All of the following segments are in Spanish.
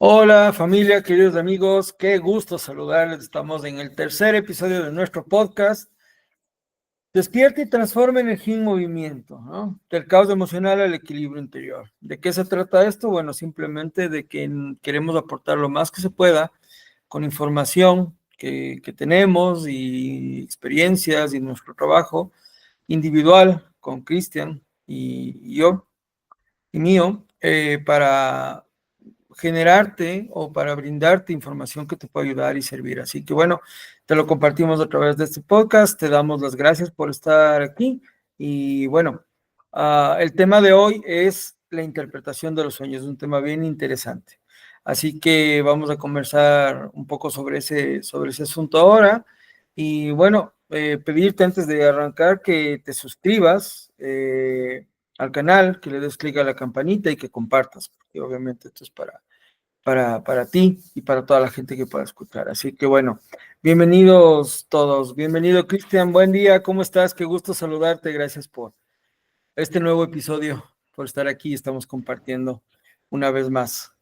Hola familia, queridos amigos, qué gusto saludarles. Estamos en el tercer episodio de nuestro podcast. Despierta y transforma energía en movimiento, ¿no? Del caos emocional al equilibrio interior. ¿De qué se trata esto? Bueno, simplemente de que queremos aportar lo más que se pueda con información que tenemos y experiencias y nuestro trabajo individual con Cristian y yo y mío para generarte o para brindarte información que te pueda ayudar y servir. Así que bueno, te lo compartimos a través de este podcast, te damos las gracias por estar aquí y bueno, el tema de hoy es la interpretación de los sueños, un tema bien interesante. Así que vamos a conversar un poco sobre ese asunto ahora y bueno, pedirte antes de arrancar que te suscribas al canal, que le des clic a la campanita y que compartas, porque obviamente esto es para ti y para toda la gente que pueda escuchar. Así que bueno, bienvenidos todos. Bienvenido, Cristian. Buen día, ¿cómo estás? Qué gusto saludarte. Gracias por este nuevo episodio, por estar aquí. Estamos compartiendo una vez más.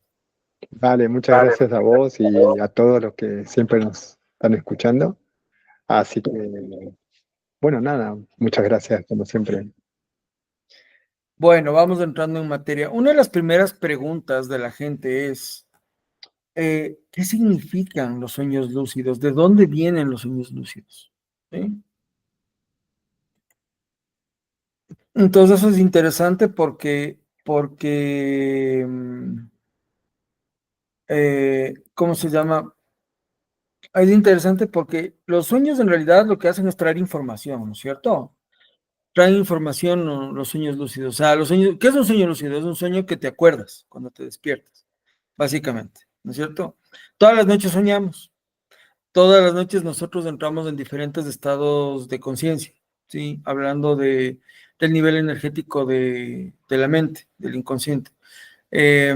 Vale, muchas gracias a vos y a todos los que siempre nos están escuchando. Así que, bueno, nada, muchas gracias como siempre. Bueno, vamos entrando en materia. Una de las primeras preguntas de la gente es, ¿qué significan los sueños lúcidos? ¿De dónde vienen los sueños lúcidos? ¿Sí? Entonces eso es interesante porque, ¿cómo se llama? Es interesante porque los sueños en realidad lo que hacen es traer información, ¿no es cierto? Traen información los sueños lúcidos. O sea, los sueños, ¿qué es un sueño lúcido? Es un sueño que te acuerdas cuando te despiertas, básicamente, ¿no es cierto? Todas las noches soñamos. Todas las noches nosotros entramos en diferentes estados de conciencia, ¿sí? Hablando del nivel energético de la mente, del inconsciente. Eh,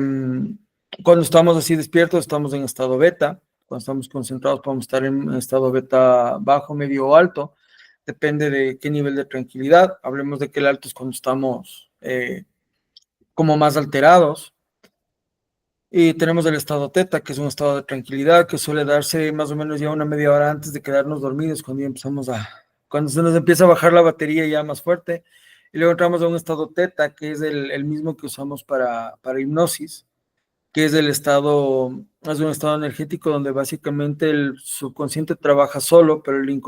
Cuando estamos así despiertos, estamos en estado beta. Cuando estamos concentrados, podemos estar en estado beta bajo, medio o alto. Depende de qué nivel de tranquilidad. Hablemos de que el alto es cuando estamos como más alterados. Y tenemos el estado teta, que es un estado de tranquilidad que suele darse más o menos ya una media hora antes de quedarnos dormidos, cuando ya cuando se nos empieza a bajar la batería ya más fuerte. Y luego entramos a un estado teta, que es el mismo que usamos para hipnosis, que es es un estado energético donde básicamente el subconsciente trabaja solo, pero el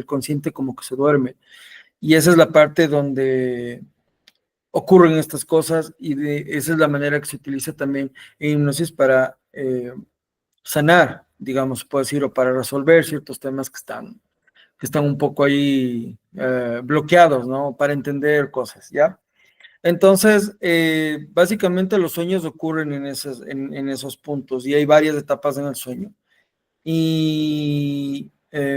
consciente como que se duerme. Y esa es la parte donde ocurren estas cosas y esa es la manera que se utiliza también en hipnosis para sanar, digamos, puedo decir, o para resolver ciertos temas que están un poco ahí bloqueados, ¿no? Para entender cosas, ¿ya? Entonces, básicamente los sueños ocurren en esos puntos y hay varias etapas en el sueño. Y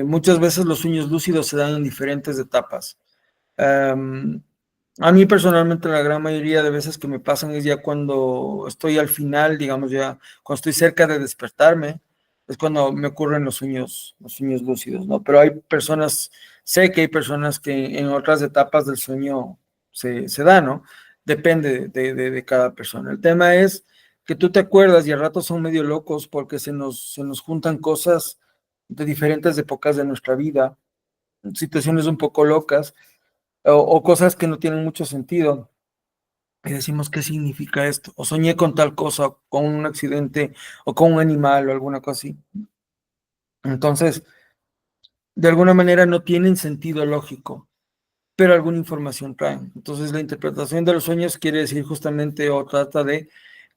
muchas veces los sueños lúcidos se dan en diferentes etapas. Um, a mí personalmente la gran mayoría de veces que me pasan es ya cuando estoy al final, digamos ya, cuando estoy cerca de despertarme, es cuando me ocurren los sueños lúcidos, ¿no? Pero hay personas, sé que hay personas que en otras etapas del sueño se da, ¿no? Depende de cada persona. El tema es que tú te acuerdas y al rato son medio locos porque se nos juntan cosas de diferentes épocas de nuestra vida, situaciones un poco locas o cosas que no tienen mucho sentido. Y decimos, ¿qué significa esto? O soñé con tal cosa, con un accidente, o con un animal, o alguna cosa así. Entonces, de alguna manera no tienen sentido lógico, pero alguna información traen. Entonces, la interpretación de los sueños quiere decir justamente o trata de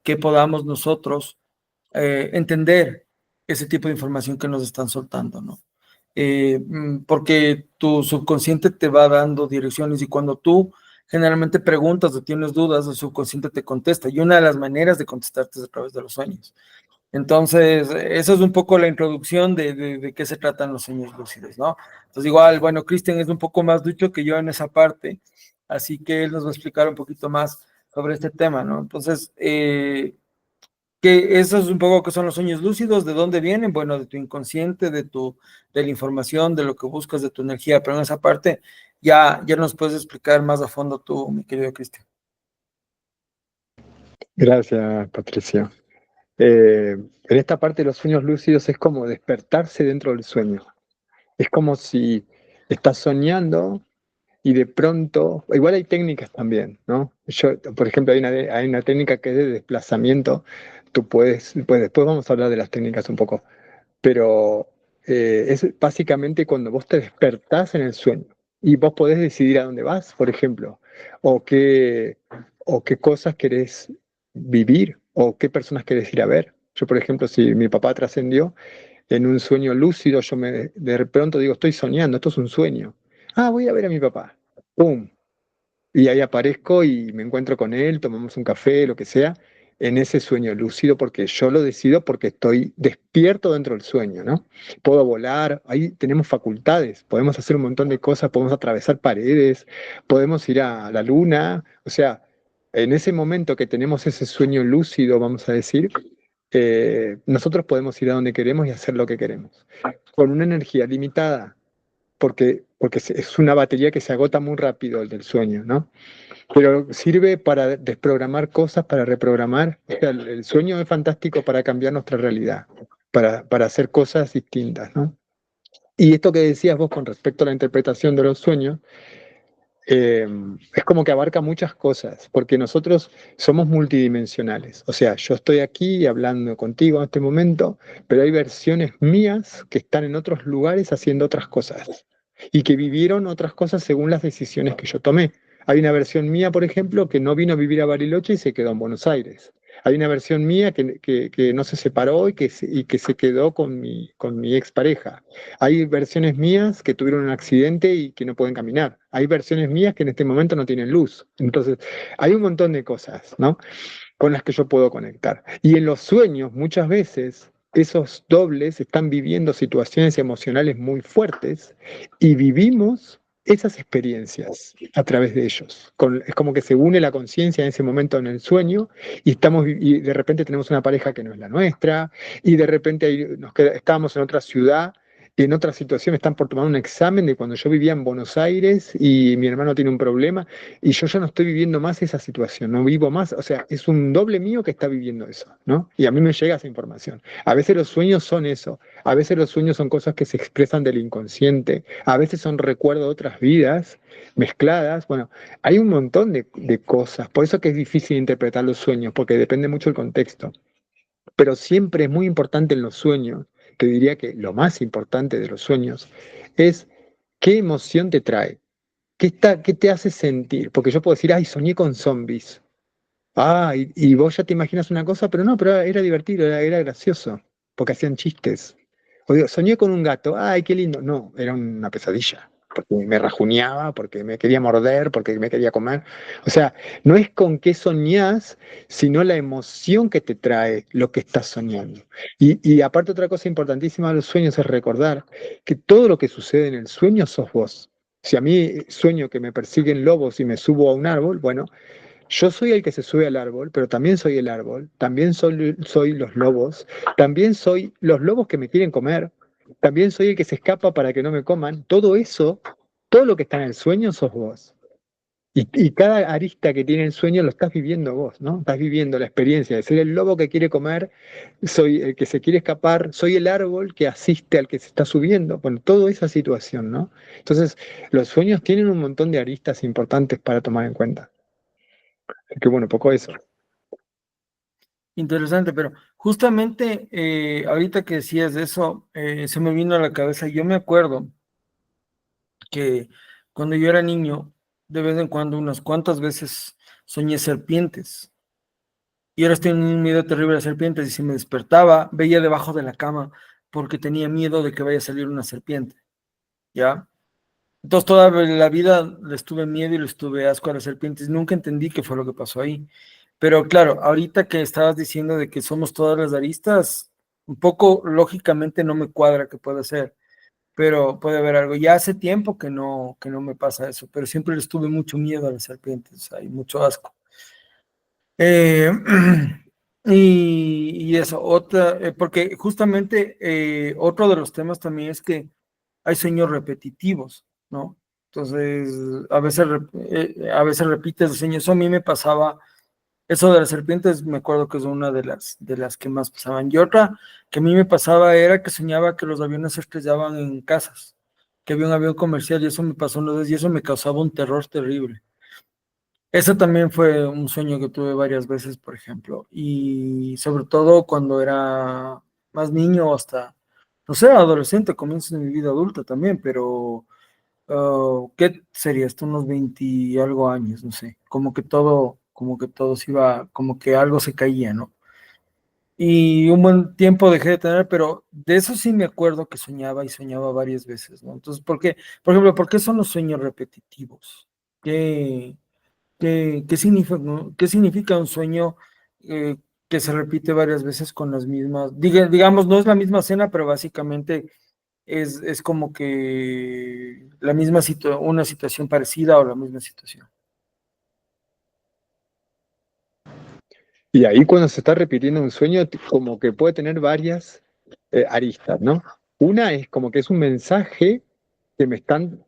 que podamos nosotros entender ese tipo de información que nos están soltando, ¿no? Porque tu subconsciente te va dando direcciones y cuando tú generalmente preguntas o tienes dudas, el subconsciente te contesta y una de las maneras de contestarte es a través de los sueños. Entonces, eso es un poco la introducción de qué se tratan los sueños lúcidos, ¿no? Entonces, igual, bueno, Cristian es un poco más ducho que yo en esa parte, así que él nos va a explicar un poquito más sobre este tema, ¿no? Entonces, que eso es un poco que son los sueños lúcidos, ¿de dónde vienen? Bueno, de tu inconsciente, de la información, de lo que buscas, de tu energía, pero en esa parte ya nos puedes explicar más a fondo tú, mi querido Cristian. Gracias, Patricio. En esta parte de los sueños lúcidos es como despertarse dentro del sueño. Es como si estás soñando y de pronto, igual hay técnicas también, ¿no? Yo, por ejemplo, hay una técnica que es de desplazamiento. Tú puedes, pues después vamos a hablar de las técnicas un poco, pero es básicamente cuando vos te despertás en el sueño y vos podés decidir a dónde vas, por ejemplo, o qué, o qué cosas querés vivir, o qué personas querés ir a ver. Yo, por ejemplo, si mi papá trascendió en un sueño lúcido, de pronto digo, estoy soñando, esto es un sueño. Ah, voy a ver a mi papá. ¡Pum! Y ahí aparezco y me encuentro con él, tomamos un café, lo que sea, en ese sueño lúcido, porque yo lo decido porque estoy despierto dentro del sueño, ¿no? Puedo volar, ahí tenemos facultades, podemos hacer un montón de cosas, podemos atravesar paredes, podemos ir a la luna, o sea, en ese momento que tenemos ese sueño lúcido, vamos a decir, nosotros podemos ir a donde queremos y hacer lo que queremos, con una energía limitada, porque es una batería que se agota muy rápido el del sueño, ¿no? Pero sirve para desprogramar cosas, para reprogramar. O sea, el sueño es fantástico para cambiar nuestra realidad, para hacer cosas distintas, ¿no? Y esto que decías vos con respecto a la interpretación de los sueños, eh, es como que abarca muchas cosas, porque nosotros somos multidimensionales. O sea, yo estoy aquí hablando contigo en este momento, pero hay versiones mías que están en otros lugares haciendo otras cosas y que vivieron otras cosas según las decisiones que yo tomé. Hay una versión mía, por ejemplo, que no vino a vivir a Bariloche y se quedó en Buenos Aires. Hay una versión mía que no se separó y que se quedó con mi expareja. Hay versiones mías que tuvieron un accidente y que no pueden caminar. Hay versiones mías que en este momento no tienen luz. Entonces, hay un montón de cosas, ¿no? Con las que yo puedo conectar. Y en los sueños, muchas veces, esos dobles están viviendo situaciones emocionales muy fuertes y vivimos esas experiencias a través de ellos. Es como que se une la conciencia en ese momento en el sueño y de repente tenemos una pareja que no es la nuestra y de repente estábamos en otra ciudad y en otra situación están por tomar un examen de cuando yo vivía en Buenos Aires y mi hermano tiene un problema y yo ya no estoy viviendo más esa situación, no vivo más, o sea, es un doble mío que está viviendo eso, ¿no? Y a mí me llega esa información. A veces los sueños son eso, a veces los sueños son cosas que se expresan del inconsciente, a veces son recuerdos de otras vidas mezcladas, bueno, hay un montón de cosas, por eso que es difícil interpretar los sueños, porque depende mucho del contexto, pero siempre es muy importante en los sueños, te diría que lo más importante de los sueños es qué emoción te trae. ¿Qué te hace sentir? Porque yo puedo decir, ay, soñé con zombies. Ah, y vos ya te imaginas una cosa, pero no, pero era divertido, era gracioso, porque hacían chistes. O digo, soñé con un gato, ay, qué lindo. No, era una pesadilla, porque me rajuñaba, porque me quería morder, porque me quería comer. O sea, no es con qué soñás, sino la emoción que te trae lo que estás soñando. Y aparte otra cosa importantísima de los sueños es recordar que todo lo que sucede en el sueño sos vos. Si a mí sueño que me persiguen lobos y me subo a un árbol, bueno, yo soy el que se sube al árbol, pero también soy el árbol, también soy los lobos, también soy los lobos que me quieren comer, también soy el que se escapa para que no me coman. Todo eso, todo lo que está en el sueño sos vos. Y cada arista que tiene el sueño lo estás viviendo vos, ¿no? Estás viviendo la experiencia de ser el lobo que quiere comer, soy el que se quiere escapar, soy el árbol que asiste al que se está subiendo. Bueno, toda esa situación, ¿no? Entonces, los sueños tienen un montón de aristas importantes para tomar en cuenta. Que bueno, poco eso. Interesante, pero justamente ahorita que decías de eso, se me vino a la cabeza, yo me acuerdo que cuando yo era niño, de vez en cuando, unas cuantas veces, soñé serpientes. Y ahora tenía un miedo terrible a las serpientes y si me despertaba, veía debajo de la cama porque tenía miedo de que vaya a salir una serpiente, ¿ya? Entonces toda la vida le estuve miedo y le estuve asco a las serpientes. Nunca entendí qué fue lo que pasó ahí. Pero claro, ahorita que estabas diciendo de que somos todas las aristas, un poco lógicamente no me cuadra que pueda ser, pero puede haber algo. Ya hace tiempo que no me pasa eso, pero siempre les tuve mucho miedo a las serpientes, hay mucho asco. Eh, y eso, otra, porque justamente otro de los temas también es que hay sueños repetitivos, ¿no? Entonces, a veces repites los sueños. Eso a mí me pasaba Eso de las serpientes me acuerdo que es una de las que más pasaban. Y otra que a mí me pasaba era que soñaba que los aviones se estrellaban en casas, que había un avión comercial y eso me pasó una vez y eso me causaba un terror terrible. Eso también fue un sueño que tuve varias veces, por ejemplo, y sobre todo cuando era más niño o hasta, no sé, adolescente, comienzo de mi vida adulta también, pero ¿qué sería esto? Unos 20 y algo años, no sé, como que todo se iba, como que algo se caía, ¿no? Y un buen tiempo dejé de tener, pero de eso sí me acuerdo que soñaba y soñaba varias veces, ¿no? Entonces, ¿por qué? Por ejemplo, ¿por qué son los sueños repetitivos? ¿Qué, qué significa, no? ¿Qué significa un sueño que se repite varias veces con las mismas, digamos, no es la misma escena, pero básicamente es como que la misma una situación parecida o la misma situación? Y ahí cuando se está repitiendo un sueño, como que puede tener varias aristas, ¿no? Una es como que es un mensaje que me están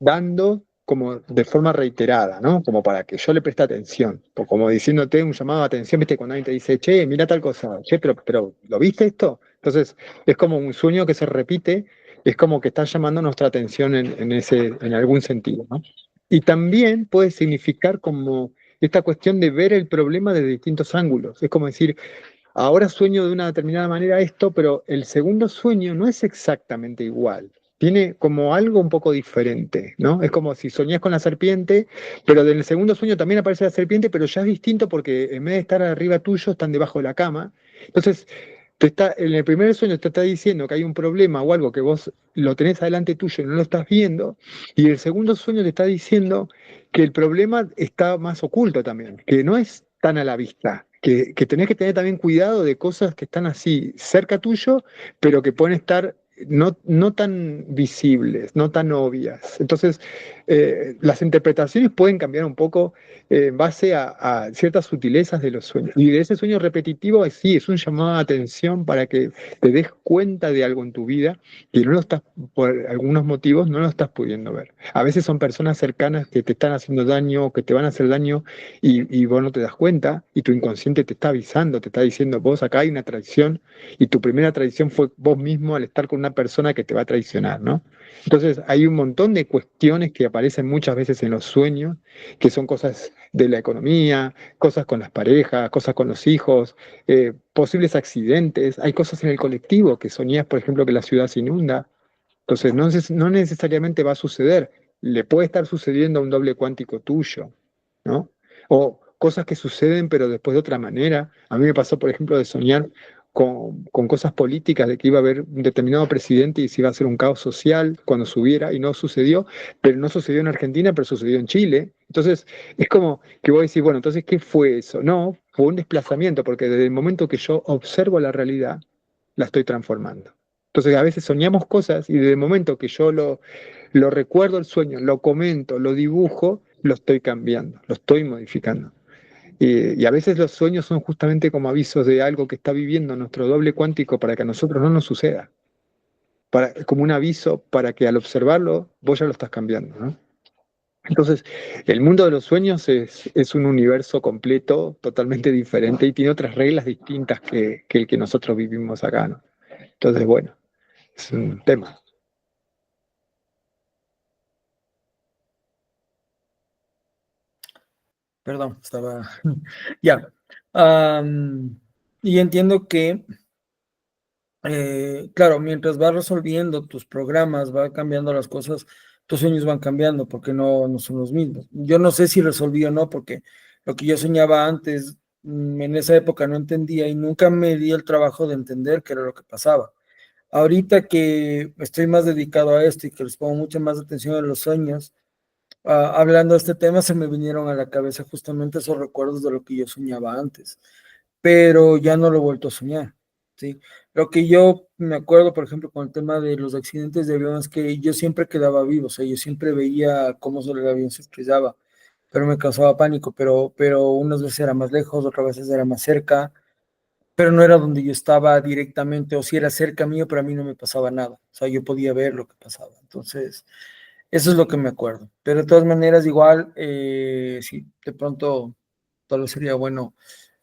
dando como de forma reiterada, ¿no? Como para que yo le preste atención, o como diciéndote un llamado de atención, ¿viste? Cuando alguien te dice, che, mira tal cosa, che, pero ¿lo viste esto? Entonces, es como un sueño que se repite, es como que está llamando nuestra atención en algún sentido, ¿no? Y también puede significar como esta cuestión de ver el problema desde distintos ángulos. Es como decir, ahora sueño de una determinada manera esto, pero el segundo sueño no es exactamente igual. Tiene como algo un poco diferente, ¿no? Es como si soñás con la serpiente, pero del segundo sueño también aparece la serpiente, pero ya es distinto porque en vez de estar arriba tuyo, están debajo de la cama. Entonces, en el primer sueño te está diciendo que hay un problema o algo que vos lo tenés adelante tuyo y no lo estás viendo, y el segundo sueño te está diciendo que el problema está más oculto también, que no es tan a la vista, que tenés que tener también cuidado de cosas que están así cerca tuyo, pero que pueden estar no tan visibles, no tan obvias. Entonces, las interpretaciones pueden cambiar un poco en base a ciertas sutilezas de los sueños. Y de ese sueño repetitivo, sí, es un llamado de atención para que te des cuenta de algo en tu vida y no lo estás, por algunos motivos, no lo estás pudiendo ver. A veces son personas cercanas que te están haciendo daño o que te van a hacer daño y vos no te das cuenta y tu inconsciente te está avisando, te está diciendo, vos acá hay una traición y tu primera traición fue vos mismo al estar con una persona que te va a traicionar, ¿no? Entonces hay un montón de cuestiones que aparecen muchas veces en los sueños, que son cosas de la economía, cosas con las parejas, cosas con los hijos, posibles accidentes. Hay cosas en el colectivo que soñás, por ejemplo, que la ciudad se inunda. Entonces no necesariamente va a suceder. Le puede estar sucediendo a un doble cuántico tuyo, ¿no? O cosas que suceden pero después de otra manera. A mí me pasó, por ejemplo, de soñar con cosas políticas, de que iba a haber un determinado presidente y se iba a hacer un caos social cuando subiera, y no sucedió, pero no sucedió en Argentina, pero sucedió en Chile. Entonces, es como que voy a decir, bueno, entonces, ¿qué fue eso? No, fue un desplazamiento, porque desde el momento que yo observo la realidad, la estoy transformando. Entonces, a veces soñamos cosas y desde el momento que yo lo recuerdo el sueño, lo comento, lo dibujo, lo estoy cambiando, lo estoy modificando. Y a veces los sueños son justamente como avisos de algo que está viviendo nuestro doble cuántico para que a nosotros no nos suceda. Como un aviso para que al observarlo vos ya lo estás cambiando, ¿no? Entonces, el mundo de los sueños es un universo completo, totalmente diferente y tiene otras reglas distintas que el que nosotros vivimos acá, ¿no? Entonces, bueno, es un tema. Perdón, estaba... Ya. Am, y entiendo que, claro, mientras vas resolviendo tus programas, va cambiando las cosas, tus sueños van cambiando porque no son los mismos. Yo no sé si resolví o no, porque lo que yo soñaba antes, en esa época no entendía y nunca me di el trabajo de entender qué era lo que pasaba. Ahorita que estoy más dedicado a esto y que les pongo mucha más atención a los sueños, hablando de este tema, se me vinieron a la cabeza justamente esos recuerdos de lo que yo soñaba antes, pero ya no lo he vuelto a soñar, ¿sí? Lo que yo me acuerdo, por ejemplo, con el tema de los accidentes de avión, es que yo siempre quedaba vivo, o sea, yo siempre veía cómo el avión se estrellaba, pero me causaba pánico, pero unas veces era más lejos, otras veces era más cerca, pero no era donde yo estaba directamente, o si era cerca mío, pero a mí no me pasaba nada, o sea, yo podía ver lo que pasaba, entonces... Eso es lo que me acuerdo. Pero de todas maneras, igual, sí, de pronto Tal vez sería bueno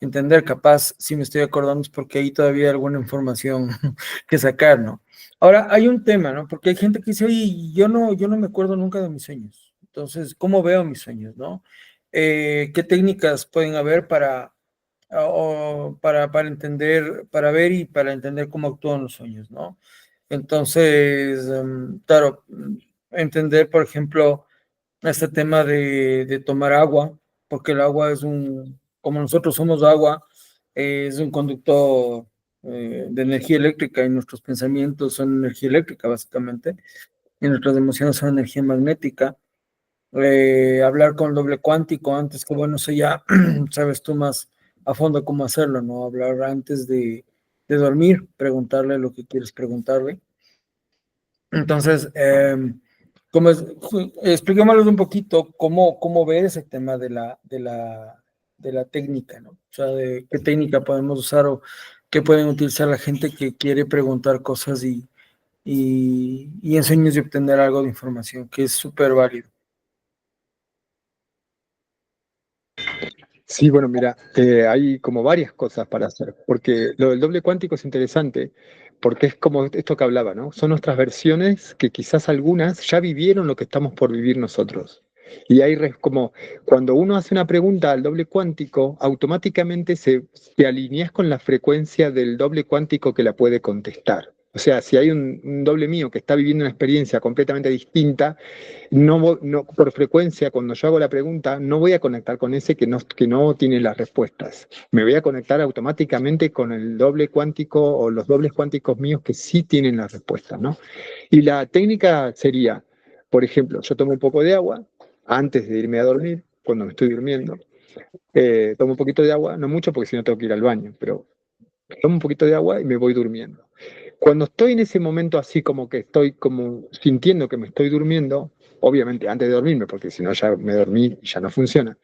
entender, capaz, si me estoy acordando es porque ahí todavía hay alguna información que sacar, ¿no? Ahora, hay un tema, ¿no? Porque hay gente que dice, oye, yo no me acuerdo nunca de mis sueños. Entonces, ¿cómo veo mis sueños, no? ¿Qué técnicas pueden haber para entender, para ver y para entender cómo actúan los sueños, ¿no? Entonces, claro, entender, por ejemplo, este tema de tomar agua, porque el agua es como nosotros somos agua, es un conductor de energía eléctrica y nuestros pensamientos son energía eléctrica, básicamente, y nuestras emociones son energía magnética. Hablar con el doble cuántico antes que, bueno, eso ya sabes tú más a fondo cómo hacerlo, ¿no? Hablar antes de dormir, preguntarle lo que quieres preguntarle. Entonces, expliquémosles un poquito cómo ver ese tema de la técnica, ¿no? O sea, de qué técnica podemos usar o qué pueden utilizar la gente que quiere preguntar cosas y en sueños y obtener algo de información, que es súper válido. Sí, bueno, mira, hay como varias cosas para hacer, porque lo del doble cuántico es interesante, porque es como esto que hablaba, ¿no? Son nuestras versiones que quizás algunas ya vivieron lo que estamos por vivir nosotros. Y hay como cuando uno hace una pregunta al doble cuántico, automáticamente se alineas con la frecuencia del doble cuántico que la puede contestar. O sea, si hay un doble mío que está viviendo una experiencia completamente distinta, no, por frecuencia, cuando yo hago la pregunta, no voy a conectar con ese que no tiene las respuestas. Me voy a conectar automáticamente con el doble cuántico o los dobles cuánticos míos que sí tienen las respuestas, ¿no? Y la técnica sería, por ejemplo, yo tomo un poco de agua antes de irme a dormir, cuando me estoy durmiendo. Tomo un poquito de agua, no mucho porque si no tengo que ir al baño, pero tomo un poquito de agua y me voy durmiendo. Cuando estoy en ese momento así como que estoy como sintiendo que me estoy durmiendo, obviamente antes de dormirme, porque si no ya me dormí y ya no funciona,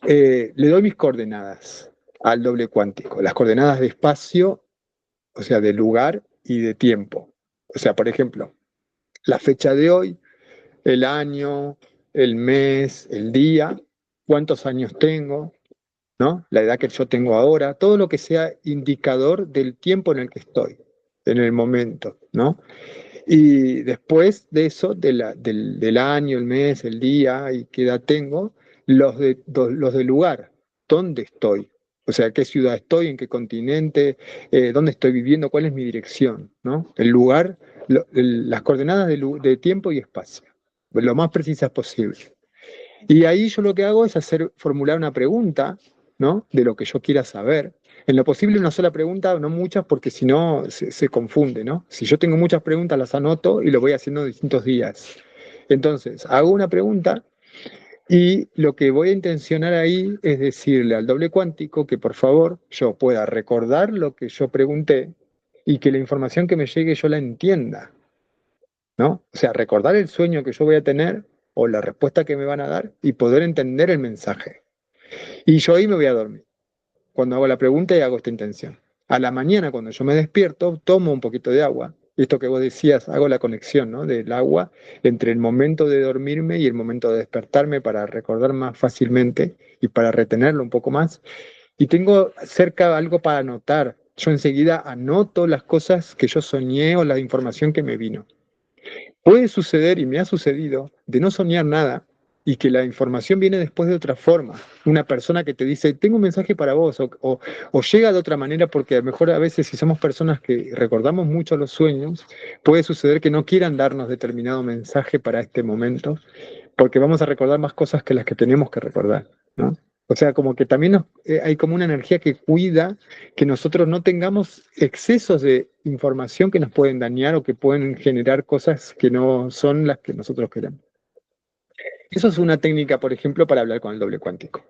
le doy mis coordenadas al doble cuántico, las coordenadas de espacio, o sea, de lugar y de tiempo. O sea, por ejemplo, la fecha de hoy, el año, el mes, el día, cuántos años tengo, ¿no? La edad que yo tengo ahora, todo lo que sea indicador del tiempo en el que estoy, en el momento, ¿no? Y después de eso, del año, el mes, el día y qué edad tengo, los del lugar, dónde estoy, o sea, qué ciudad estoy, en qué continente, dónde estoy viviendo, cuál es mi dirección, ¿no? El lugar, las coordenadas de tiempo y espacio, lo más precisas posible. Y ahí yo lo que hago es formular una pregunta, ¿no? De lo que yo quiera saber. En lo posible una sola pregunta, no muchas, porque si no se confunde, ¿no? Si yo tengo muchas preguntas, las anoto y lo voy haciendo distintos días. Entonces, hago una pregunta y lo que voy a intencionar ahí es decirle al doble cuántico que por favor yo pueda recordar lo que yo pregunté y que la información que me llegue yo la entienda, ¿no? O sea, recordar el sueño que yo voy a tener o la respuesta que me van a dar y poder entender el mensaje. Y yo ahí me voy a dormir, cuando hago la pregunta y hago esta intención. A la mañana, cuando yo me despierto, tomo un poquito de agua. Esto que vos decías, hago la conexión, ¿no? Del agua entre el momento de dormirme y el momento de despertarme para recordar más fácilmente y para retenerlo un poco más. Y tengo cerca algo para anotar. Yo enseguida anoto las cosas que yo soñé o la información que me vino. Puede suceder, y me ha sucedido, de no soñar nada y que la información viene después de otra forma. Una persona que te dice, tengo un mensaje para vos, o llega de otra manera, porque a lo mejor a veces si somos personas que recordamos mucho los sueños, puede suceder que no quieran darnos determinado mensaje para este momento, porque vamos a recordar más cosas que las que tenemos que recordar, ¿no? O sea, como que también hay como una energía que cuida que nosotros no tengamos excesos de información que nos pueden dañar o que pueden generar cosas que no son las que nosotros queremos. Eso es una técnica, por ejemplo, para hablar con el doble cuántico.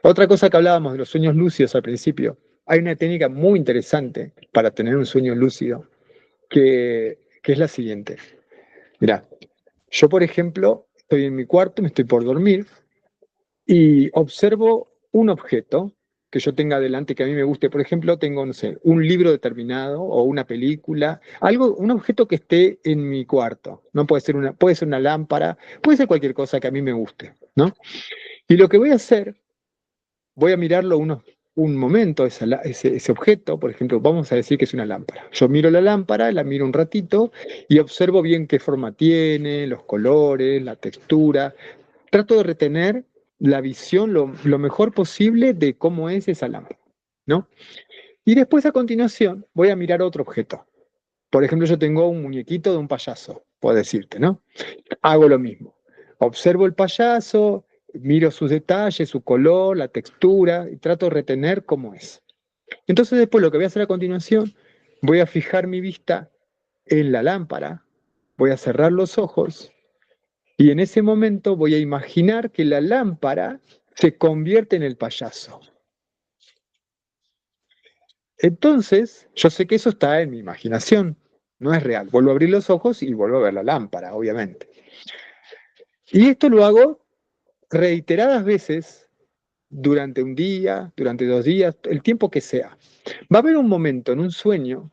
Otra cosa que hablábamos de los sueños lúcidos al principio, hay una técnica muy interesante para tener un sueño lúcido, que es la siguiente. Mirá, yo, por ejemplo, estoy en mi cuarto, me estoy por dormir y observo un objeto que yo tenga delante que a mí me guste. Por ejemplo, tengo, no sé, un libro determinado o una película, algo, un objeto que esté en mi cuarto. No puede ser una lámpara, puede ser cualquier cosa que a mí me guste, ¿no? Y lo que voy a hacer voy a mirarlo un momento, ese objeto, por ejemplo, vamos a decir que es una lámpara. Yo miro la lámpara, la miro un ratito y observo bien qué forma tiene, los colores, la textura. Trato de retener la visión lo mejor posible de cómo es esa lámpara, ¿no? Y después a continuación voy a mirar otro objeto. Por ejemplo, yo tengo un muñequito de un payaso, puedo decirte, ¿no? Hago lo mismo. Observo el payaso, miro sus detalles, su color, la textura y trato de retener cómo es. Entonces después lo que voy a hacer a continuación, voy a fijar mi vista en la lámpara, voy a cerrar los ojos y en ese momento voy a imaginar que la lámpara se convierte en el payaso. Entonces, yo sé que eso está en mi imaginación, no es real. Vuelvo a abrir los ojos y vuelvo a ver la lámpara, obviamente. Y esto lo hago reiteradas veces durante un día, durante 2 días, el tiempo que sea. Va a haber un momento en un sueño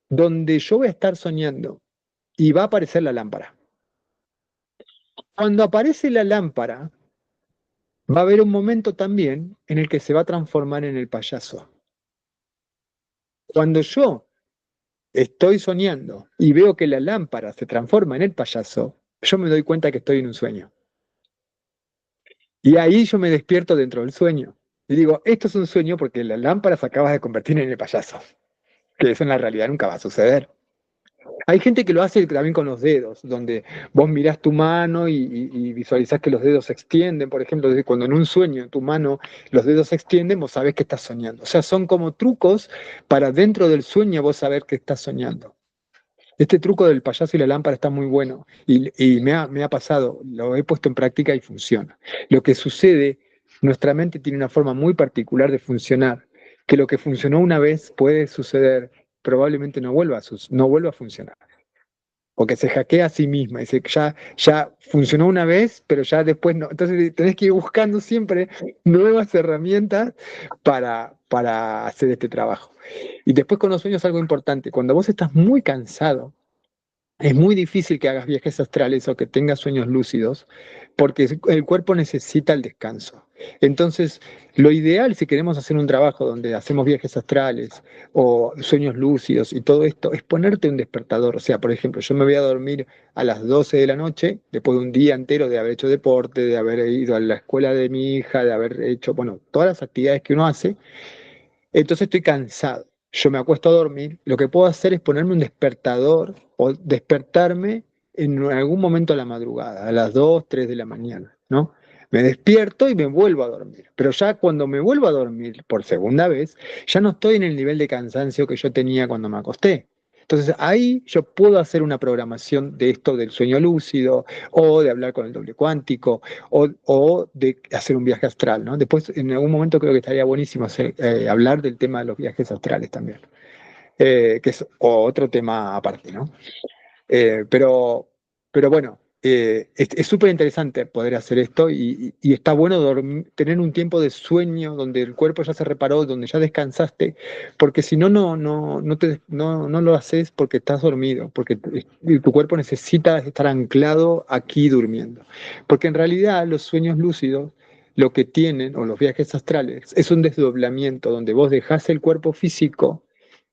donde yo voy a estar soñando y va a aparecer la lámpara. Cuando aparece la lámpara, va a haber un momento también en el que se va a transformar en el payaso. Cuando yo estoy soñando y veo que la lámpara se transforma en el payaso, yo me doy cuenta que estoy en un sueño. Y ahí yo me despierto dentro del sueño. Y digo, esto es un sueño porque la lámpara se acaba de convertir en el payaso. Que eso en la realidad nunca va a suceder. Hay gente que lo hace también con los dedos, donde vos mirás tu mano y visualizás que los dedos se extienden. Por ejemplo, cuando en un sueño en tu mano los dedos se extienden, vos sabés que estás soñando. O sea, son como trucos para dentro del sueño vos saber que estás soñando. Este truco del payaso y la lámpara está muy bueno y me ha pasado, lo he puesto en práctica y funciona. Lo que sucede, nuestra mente tiene una forma muy particular de funcionar, que lo que funcionó una vez puede suceder, probablemente no vuelva a funcionar. Porque se hackea a sí misma, dice que ya funcionó una vez, pero ya después no. Entonces tenés que ir buscando siempre nuevas herramientas para hacer este trabajo. Y después con los sueños algo importante, cuando vos estás muy cansado, es muy difícil que hagas viajes astrales o que tengas sueños lúcidos, porque el cuerpo necesita el descanso. Entonces, lo ideal si queremos hacer un trabajo donde hacemos viajes astrales o sueños lúcidos y todo esto, es ponerte un despertador. O sea, por ejemplo, yo me voy a dormir a las 12 de la noche, después de un día entero de haber hecho deporte, de haber ido a la escuela de mi hija, de haber hecho, bueno, todas las actividades que uno hace. Entonces estoy cansado. Yo me acuesto a dormir. Lo que puedo hacer es ponerme un despertador o despertarme en algún momento a la madrugada, a las 2, 3 de la mañana, ¿no? Me despierto y me vuelvo a dormir. Pero ya cuando me vuelvo a dormir por segunda vez, ya no estoy en el nivel de cansancio que yo tenía cuando me acosté. Entonces ahí yo puedo hacer una programación de esto del sueño lúcido o de hablar con el doble cuántico o de hacer un viaje astral, ¿no? Después, en algún momento creo que estaría buenísimo hablar del tema de los viajes astrales también, que es otro tema aparte, ¿no? Eh, pero, pero bueno, es súper interesante poder hacer esto y está bueno tener un tiempo de sueño donde el cuerpo ya se reparó, donde ya descansaste, porque si no, no lo haces porque estás dormido, porque tu cuerpo necesita estar anclado aquí durmiendo. Porque en realidad los sueños lúcidos lo que tienen, o los viajes astrales, es un desdoblamiento donde vos dejás el cuerpo físico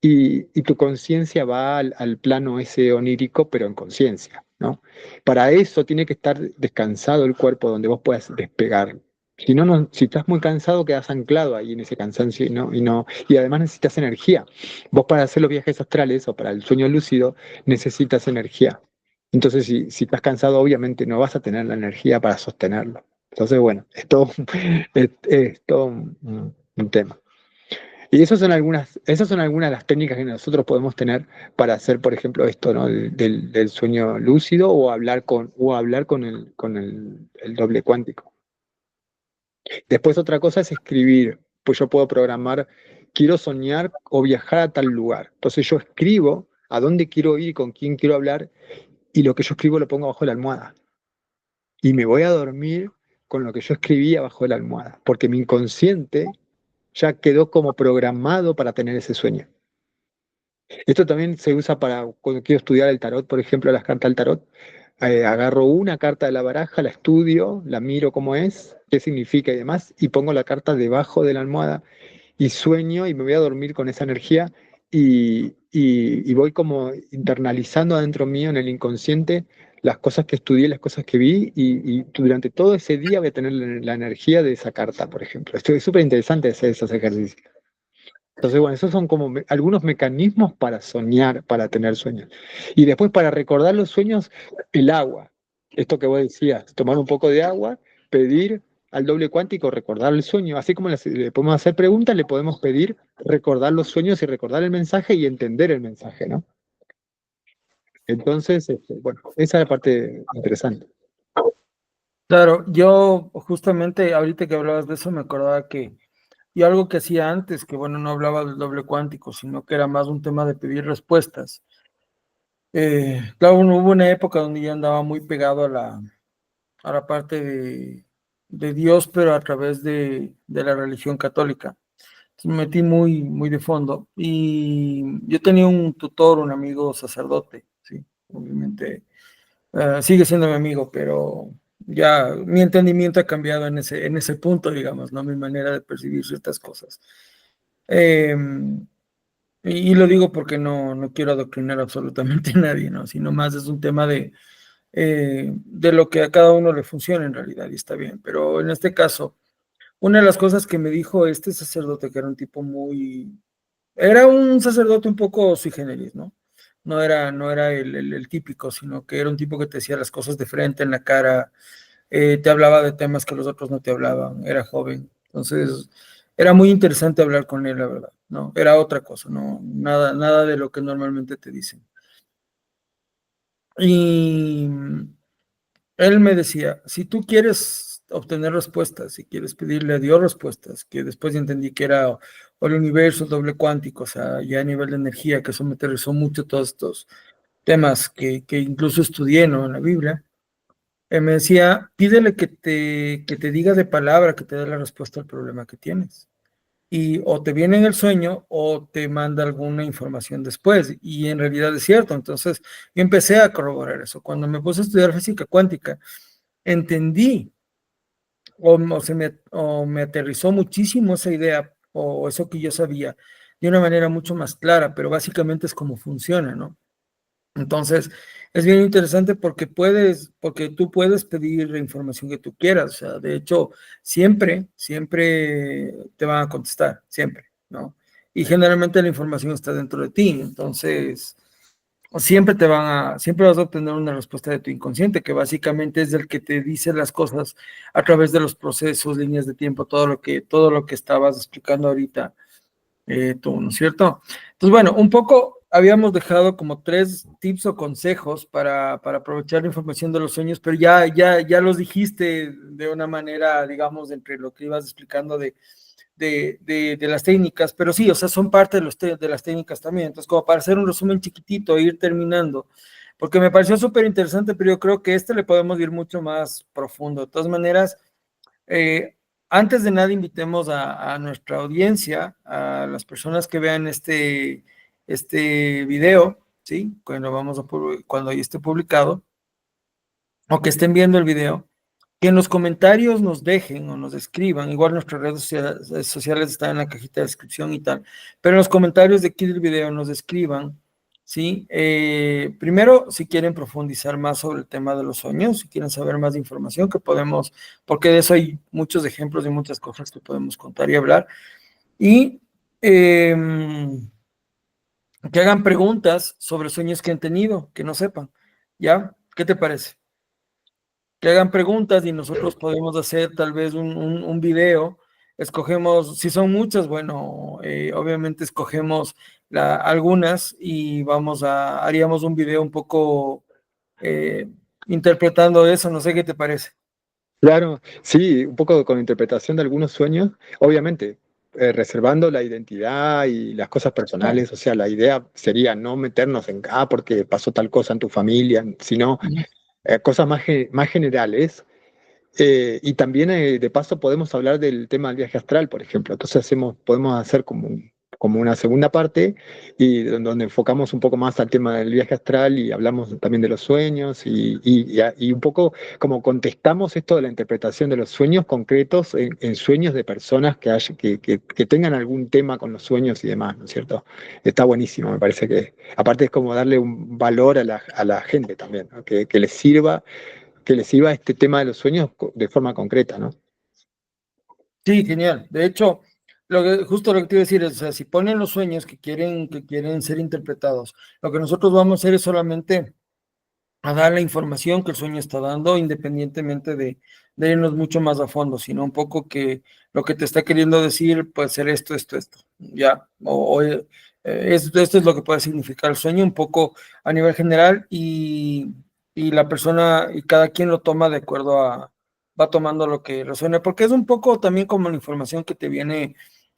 y tu conciencia va al plano ese onírico, pero en conciencia, ¿no? Para eso tiene que estar descansado el cuerpo donde vos puedas despegar. Si no, si estás muy cansado, quedas anclado ahí en ese cansancio y además necesitas energía. Vos para hacer los viajes astrales o para el sueño lúcido necesitas energía. Entonces, si estás cansado, obviamente no vas a tener la energía para sostenerlo. Entonces, bueno, es todo un tema. Y esas son algunas de las técnicas que nosotros podemos tener para hacer, por ejemplo, esto, ¿no? Del sueño lúcido o hablar con el doble cuántico. Después otra cosa es escribir, pues yo puedo programar, quiero soñar o viajar a tal lugar. Entonces yo escribo a dónde quiero ir, con quién quiero hablar, y lo que yo escribo lo pongo bajo la almohada. Y me voy a dormir con lo que yo escribía bajo la almohada, porque mi inconsciente ya quedó como programado para tener ese sueño. Esto también se usa para cuando quiero estudiar el tarot, por ejemplo, las cartas del tarot. agarro una carta de la baraja, la estudio, la miro cómo es, qué significa y demás, y pongo la carta debajo de la almohada y sueño y me voy a dormir con esa energía y voy como internalizando adentro mío en el inconsciente las cosas que estudié, las cosas que vi y durante todo ese día voy a tener la energía de esa carta, por ejemplo. Esto es súper interesante hacer esos ejercicios. Entonces, bueno, esos son como algunos mecanismos para soñar, para tener sueños. Y después para recordar los sueños, el agua. Esto que vos decías, tomar un poco de agua, pedir al doble cuántico recordar el sueño. Así como le podemos hacer preguntas, le podemos pedir recordar los sueños y recordar el mensaje y entender el mensaje, ¿no? Entonces, bueno, esa es la parte interesante. Claro, yo justamente ahorita que hablabas de eso me acordaba que yo algo que hacía antes, que bueno, no hablaba del doble cuántico, sino que era más un tema de pedir respuestas. Claro, hubo una época donde yo andaba muy pegado a la parte de Dios, pero a través de la religión católica. Entonces me metí muy, muy de fondo. Y yo tenía un tutor, un amigo sacerdote, sí, obviamente. Sigue siendo mi amigo, pero ya mi entendimiento ha cambiado en ese punto, digamos, ¿no? Mi manera de percibir ciertas cosas. Eh, y lo digo porque no quiero adoctrinar absolutamente a nadie, ¿no? Sino más es un tema de lo que a cada uno le funciona en realidad, y está bien. Pero en este caso, una de las cosas que me dijo este sacerdote, que era un tipo muy, era un sacerdote un poco sui generis, ¿no? No era el típico, sino que era un tipo que te decía las cosas de frente, en la cara, te hablaba de temas que los otros no te hablaban, era joven. Entonces, era muy interesante hablar con él, la verdad, ¿no? Era otra cosa, ¿no? Nada de lo que normalmente te dicen. Y él me decía, si tú quieres obtener respuestas, si quieres pedirle a Dios respuestas, que después ya entendí que era o el universo, el doble cuántico, o sea, ya a nivel de energía, que eso me interesó mucho todos estos temas que incluso estudié, ¿no? En la Biblia. Me decía, pídele que te diga de palabra, que te dé la respuesta al problema que tienes. Y o te viene en el sueño o te manda alguna información después. Y en realidad es cierto. Entonces, yo empecé a corroborar eso. Cuando me puse a estudiar física cuántica, entendí o me aterrizó muchísimo esa idea o eso que yo sabía de una manera mucho más clara, pero básicamente es como funciona, ¿no? Entonces, es bien interesante porque tú puedes pedir la información que tú quieras, o sea, de hecho, siempre te van a contestar, siempre, ¿no? Y generalmente la información está dentro de ti, entonces, siempre vas a obtener una respuesta de tu inconsciente, que básicamente es el que te dice las cosas a través de los procesos, líneas de tiempo, todo lo que estabas explicando ahorita tú, ¿no es cierto? Entonces, bueno, un poco habíamos dejado como tres tips o consejos para aprovechar la información de los sueños, pero ya los dijiste de una manera, digamos, entre lo que ibas explicando de las técnicas, pero sí, o sea, son parte de las técnicas también. Entonces, como para hacer un resumen chiquitito e ir terminando, porque me pareció súper interesante, pero yo creo que este le podemos ir mucho más profundo. De todas maneras, eh, antes de nada, invitemos a nuestra audiencia, a las personas que vean este video, ¿sí? Cuando ya esté publicado, o que estén viendo el video, que en los comentarios nos dejen o nos escriban, igual nuestras sociales están en la cajita de descripción y tal, pero en los comentarios de aquí del video nos escriban, ¿sí? Primero, si quieren profundizar más sobre el tema de los sueños, si quieren saber más de información que podemos, porque de eso hay muchos ejemplos y muchas cosas que podemos contar y hablar, y eh, que hagan preguntas sobre sueños que han tenido, que no sepan, ¿ya? ¿Qué te parece? Que hagan preguntas y nosotros podemos hacer tal vez un video. Escogemos, si son muchas, bueno, obviamente escogemos algunas y haríamos un video un poco eh, interpretando eso, no sé qué te parece. Claro, sí, un poco con interpretación de algunos sueños, obviamente, reservando la identidad y las cosas Claro. personales, o sea, la idea sería no meternos en, porque pasó tal cosa en tu familia, sino Ujú. cosas más generales. Y también, de paso, podemos hablar del tema del viaje astral, por ejemplo. Entonces podemos hacer como como una segunda parte y donde enfocamos un poco más al tema del viaje astral y hablamos también de los sueños y un poco como contestamos esto de la interpretación de los sueños concretos en sueños de personas que tengan algún tema con los sueños y demás, ¿no es cierto? Está buenísimo, me parece que aparte es como darle un valor a la gente también, ¿no? Que les sirva este tema de los sueños de forma concreta, ¿no? Sí, genial. De hecho, justo lo que te iba a decir es, o sea, si ponen los sueños que quieren ser interpretados, lo que nosotros vamos a hacer es solamente a dar la información que el sueño está dando, independientemente de irnos mucho más a fondo, sino un poco que lo que te está queriendo decir puede ser esto, ya, esto es lo que puede significar el sueño, un poco a nivel general, y la persona, y cada quien lo toma de acuerdo va tomando lo que resuene, porque es un poco también como la información que te viene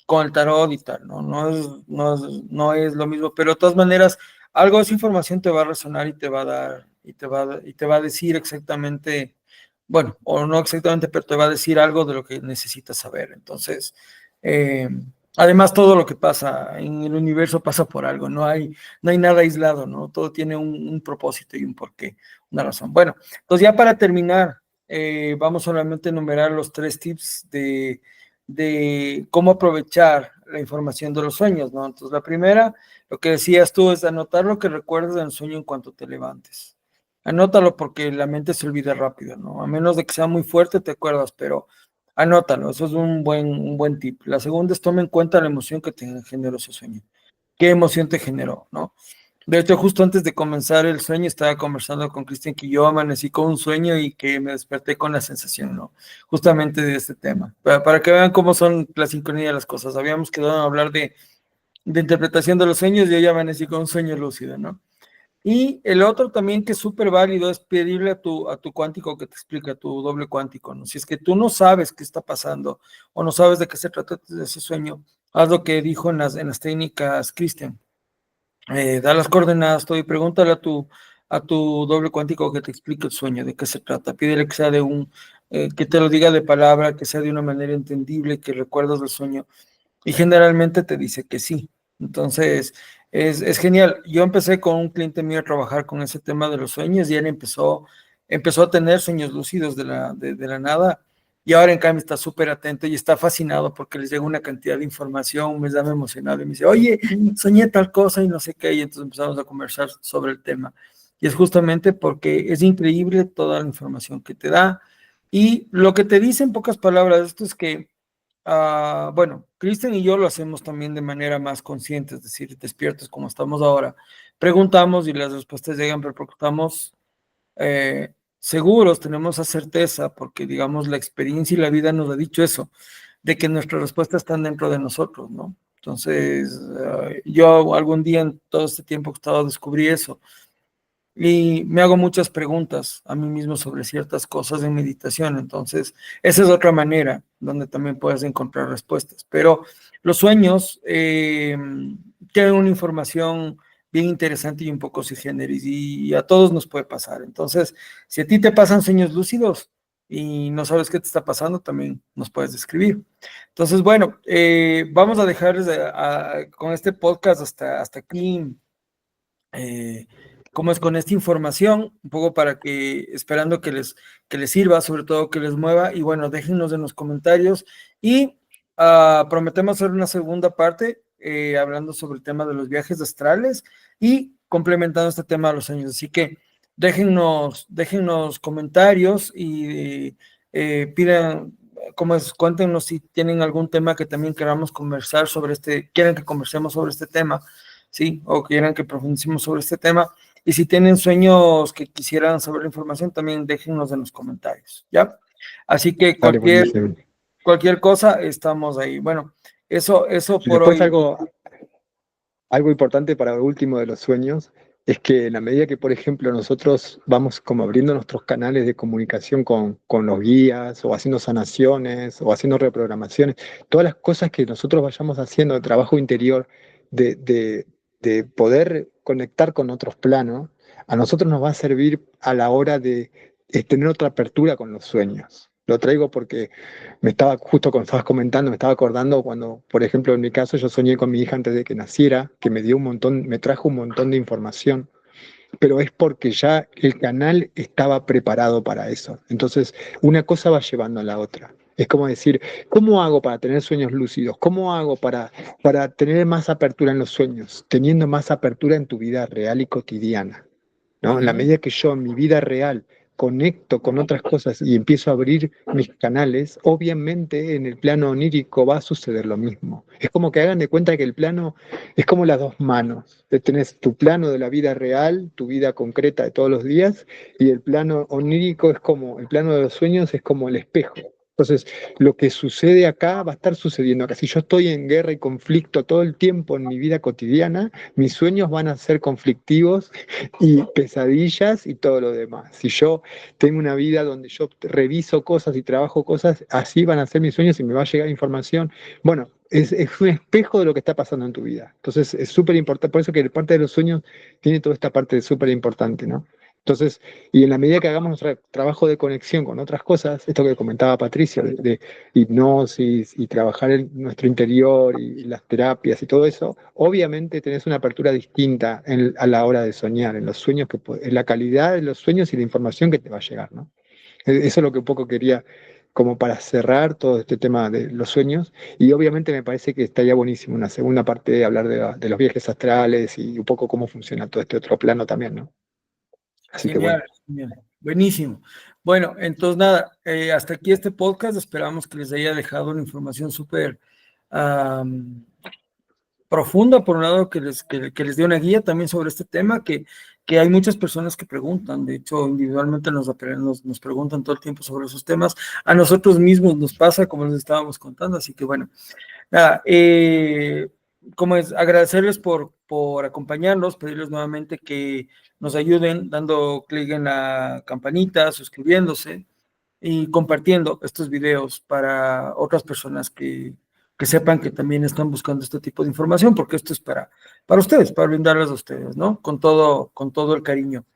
con el tarot y tal, ¿no? No es lo mismo, pero de todas maneras algo de esa información te va a resonar y te va a dar, y te va a decir exactamente, bueno, o no exactamente, pero te va a decir algo de lo que necesitas saber. Entonces, eh, además, todo lo que pasa en el universo pasa por algo, no hay nada aislado, ¿no? Todo tiene un propósito y un porqué, una razón. Bueno, entonces ya para terminar, vamos solamente a enumerar los tres tips de cómo aprovechar la información de los sueños, ¿no? Entonces, la primera, lo que decías tú es anotar lo que recuerdas del sueño en cuanto te levantes. Anótalo porque la mente se olvida rápido, ¿no? A menos de que sea muy fuerte, te acuerdas, pero anótalo, eso es un buen tip. La segunda es toma en cuenta la emoción que te generó ese sueño. ¿Qué emoción te generó, no? De hecho, justo antes de comenzar el sueño, estaba conversando con Cristian que yo amanecí con un sueño y que me desperté con la sensación, ¿no? Justamente de este tema. Para que vean cómo son la sincronía de las cosas. Habíamos quedado en hablar de interpretación de los sueños y yo ya amanecí con un sueño lúcido, ¿no? Y el otro también que es súper válido es pedirle a tu cuántico que te explique, a tu doble cuántico, ¿no? Si es que tú no sabes qué está pasando o no sabes de qué se trata ese sueño, haz lo que dijo en las técnicas Christian. Da las coordenadas todo y pregúntale a tu doble cuántico que te explique el sueño, de qué se trata. Pídele que sea que te lo diga de palabra, que sea de una manera entendible, que recuerdas el sueño y generalmente te dice que sí. Entonces, es genial. Yo empecé con un cliente mío a trabajar con ese tema de los sueños y él empezó a tener sueños lúcidos de la nada y ahora en cambio está súper atento y está fascinado porque les llega una cantidad de información, me da emocionado y me dice, oye, soñé tal cosa y no sé qué, y entonces empezamos a conversar sobre el tema. Y es justamente porque es increíble toda la información que te da y lo que te dice en pocas palabras, esto es que bueno, Cristian y yo lo hacemos también de manera más consciente, es decir, despiertos como estamos ahora. Preguntamos y las respuestas llegan, pero porque estamos seguros, tenemos esa certeza, porque digamos la experiencia y la vida nos ha dicho eso, de que nuestras respuestas están dentro de nosotros, ¿no? Entonces, yo algún día en todo este tiempo que he estado descubrí eso y me hago muchas preguntas a mí mismo sobre ciertas cosas en meditación. Entonces, esa es otra manera donde también puedes encontrar respuestas. Pero los sueños tienen una información bien interesante y un poco sui generis y a todos nos puede pasar. Entonces, si a ti te pasan sueños lúcidos y no sabes qué te está pasando, también nos puedes describir. Entonces, bueno, vamos a dejar con este podcast hasta aquí cómo es con esta información, un poco para que, esperando que les sirva, sobre todo que les mueva, y bueno, déjenos en los comentarios y prometemos hacer una segunda parte hablando sobre el tema de los viajes astrales y complementando este tema de los sueños. Así que déjennos comentarios y pidan, como es, cuéntenos si tienen algún tema que también queramos conversar sobre quieren que conversemos sobre este tema, ¿sí? O quieran que profundicemos sobre este tema. Y si tienen sueños que quisieran saber la información, también déjennos en los comentarios, ¿ya? Así que Dale, buenísimo. cualquier cosa, estamos ahí. Bueno, eso Y por después hoy. algo importante para lo último de los sueños es que en la medida que, por ejemplo, nosotros vamos como abriendo nuestros canales de comunicación con los guías o haciendo sanaciones o haciendo reprogramaciones, todas las cosas que nosotros vayamos haciendo de trabajo interior, de, de, de poder conectar con otros planos, a nosotros nos va a servir a la hora de tener otra apertura con los sueños. Lo traigo porque me estaba, justo cuando estabas comentando, me estaba acordando cuando, por ejemplo, en mi caso, yo soñé con mi hija antes de que naciera, que me dio un montón, me trajo un montón de información, pero es porque ya el canal estaba preparado para eso. Entonces, una cosa va llevando a la otra. Es como decir, ¿cómo hago para tener sueños lúcidos? ¿Cómo hago para tener más apertura en los sueños? Teniendo más apertura en tu vida real y cotidiana. ¿No? En la Ujú. medida que yo en mi vida real conecto con otras cosas y empiezo a abrir mis canales, obviamente en el plano onírico va a suceder lo mismo. Es como que hagan de cuenta que el plano es como las dos manos. Tenés tu plano de la vida real, tu vida concreta de todos los días, y el plano onírico es como, el plano de los sueños es como el espejo. Entonces, lo que sucede acá va a estar sucediendo acá. Si yo estoy en guerra y conflicto todo el tiempo en mi vida cotidiana, mis sueños van a ser conflictivos y pesadillas y todo lo demás. Si yo tengo una vida donde yo reviso cosas y trabajo cosas, así van a ser mis sueños y me va a llegar información. Bueno, es un espejo de lo que está pasando en tu vida. Entonces es súper importante, por eso que parte de los sueños tiene toda esta parte súper importante, ¿no? Entonces, y en la medida que hagamos nuestro trabajo de conexión con otras cosas, esto que comentaba Patricia, de hipnosis y trabajar en nuestro interior y las terapias y todo eso, obviamente tenés una apertura distinta a la hora de soñar, en los sueños, en la calidad de los sueños y la información que te va a llegar, ¿no? Eso es lo que un poco quería como para cerrar todo este tema de los sueños y obviamente me parece que estaría buenísimo una segunda parte de hablar de los viajes astrales y un poco cómo funciona todo este otro plano también, ¿no? Así que bueno. Genial, genial. Buenísimo. Bueno, entonces nada, hasta aquí este podcast. Esperamos que les haya dejado una información súper profunda, por un lado, que les dé una guía también sobre este tema, que hay muchas personas que preguntan, de hecho, individualmente nos preguntan todo el tiempo sobre esos temas. A nosotros mismos nos pasa, como les estábamos contando, así que bueno, nada, como es, agradecerles por acompañarnos, pedirles nuevamente que nos ayuden dando clic en la campanita, suscribiéndose y compartiendo estos videos para otras personas que sepan que también están buscando este tipo de información, porque esto es para ustedes, para brindarles a ustedes, ¿no? Con todo el cariño.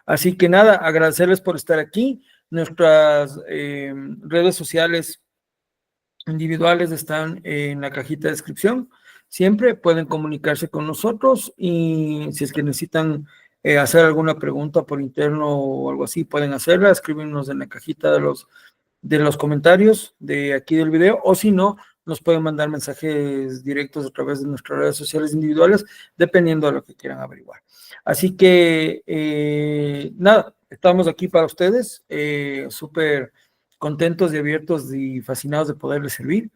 Así que nada, agradecerles por estar aquí. Nuestras redes sociales individuales están en la cajita de descripción. Siempre pueden comunicarse con nosotros y si es que necesitan hacer alguna pregunta por interno o algo así, pueden hacerla, escríbenos en la cajita de los comentarios de aquí del video, o si no, nos pueden mandar mensajes directos a través de nuestras redes sociales individuales, dependiendo de lo que quieran averiguar. Así que, nada, estamos aquí para ustedes, súper contentos y abiertos y fascinados de poderles servir.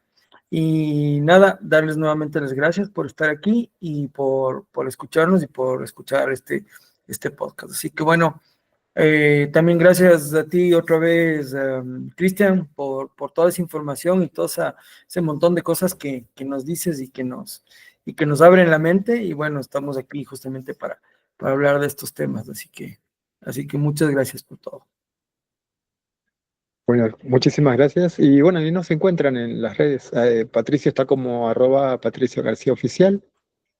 Y nada, darles nuevamente las gracias por estar aquí y por escucharnos y por escuchar este podcast. Así que bueno, también gracias a ti otra vez, Cristian, por toda esa información y todo ese montón de cosas que nos dices y que nos abren la mente. Y bueno, estamos aquí justamente para hablar de estos temas. Así que muchas gracias por todo. Bueno, muchísimas gracias. Y bueno, y nos encuentran en las redes. Patricio está como @Patricio García Oficial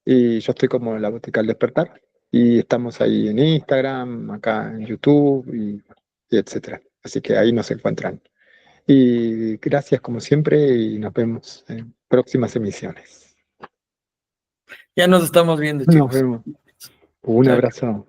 y yo estoy como La Botica al Despertar. Y estamos ahí en Instagram, acá en YouTube y etcétera. Así que ahí nos encuentran. Y gracias como siempre y nos vemos en próximas emisiones. Ya nos estamos viendo, Nos chicos. vemos. Un Chao. abrazo.